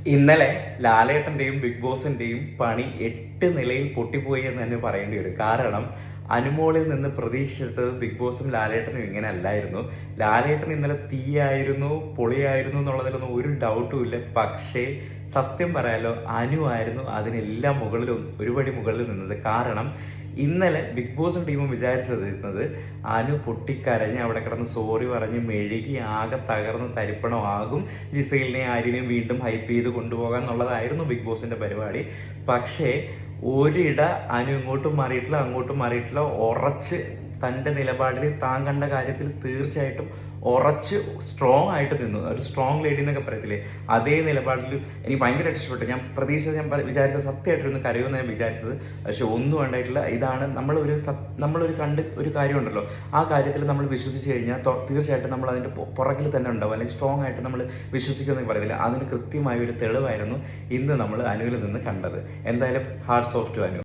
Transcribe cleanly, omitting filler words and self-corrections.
ഇന്നലെ ലാലേട്ടന്റെയും ബിഗ് ബോസിന്റെയും പണി 8 നിലയിൽ പൊട്ടിപ്പോയി എന്ന് തന്നെ പറയേണ്ടി വരും. കാരണം അനുമോളിൽ നിന്ന് പ്രതീക്ഷിച്ചത് ബിഗ് ബോസും ലാലേട്ടനും ഇങ്ങനെ അല്ലായിരുന്നു. ലാലേട്ടൻ ഇന്നലെ തീയായിരുന്നു, പൊളിയായിരുന്നു എന്നുള്ളതിലൊന്നും ഒരു ഡൗട്ടും ഇല്ല. പക്ഷേ സത്യം പറയാലോ, അനു ആയിരുന്നു അതിനെല്ലാം മുകളിലും ഒരുപടി മുകളിൽ നിന്നത്. കാരണം ഇന്നലെ ബിഗ് ബോസും ടീമും വിചാരിച്ചിരുന്നത് അനു പൊട്ടിക്കരഞ്ഞ് അവിടെ കിടന്ന് സോറി പറഞ്ഞ് മെഴുകി ആകെ തകർന്ന് തരിപ്പണമാകും, ജിസൈലിനെയും ആര്യനെയും വീണ്ടും ഹൈപ്പ് ചെയ്ത് കൊണ്ടുപോകാൻ എന്നുള്ളതായിരുന്നു ബിഗ് ബോസിന്റെ പരിപാടി. പക്ഷേ ഒരിട അനു ഇങ്ങോട്ടും മാറിയിട്ടില്ല അങ്ങോട്ടും മാറിയിട്ടില്ല. ഉറച്ച് തൻ്റെ നിലപാടിൽ താൻ കണ്ട കാര്യത്തിൽ തീർച്ചയായിട്ടും ഉറച്ച് സ്ട്രോങ് ആയിട്ട് നിന്നു. ഒരു സ്ട്രോങ് ലേഡി എന്നൊക്കെ പറയത്തില്ലേ, അതേ നിലപാടിൽ എനിക്ക് ഭയങ്കരമായിട്ട് ഇഷ്ടപ്പെട്ടു. ഞാൻ വിചാരിച്ച സത്യമായിട്ടിരുന്ന് കരയുമെന്ന് ഞാൻ വിചാരിച്ചത്. പക്ഷെ ഒന്നും ഉണ്ടായിട്ടില്ല. ഇതാണ് നമ്മളൊരു കണ്ട് ഒരു കാര്യമുണ്ടല്ലോ, ആ കാര്യത്തിൽ നമ്മൾ വിശ്വസിച്ച് കഴിഞ്ഞാൽ തീർച്ചയായിട്ടും നമ്മൾ അതിൻ്റെ പുറകിൽ തന്നെ ഉണ്ടാവും, അല്ലെങ്കിൽ സ്ട്രോങ് ആയിട്ട് നമ്മൾ വിശ്വസിക്കുമെന്ന് പറയത്തില്ല. അതിന് കൃത്യമായ ഒരു തെളിവായിരുന്നു ഇന്ന് നമ്മൾ അനുവിൽ നിന്ന് കണ്ടത്. എന്തായാലും ഹാർട്സ് ഓഫ് ടു അനു.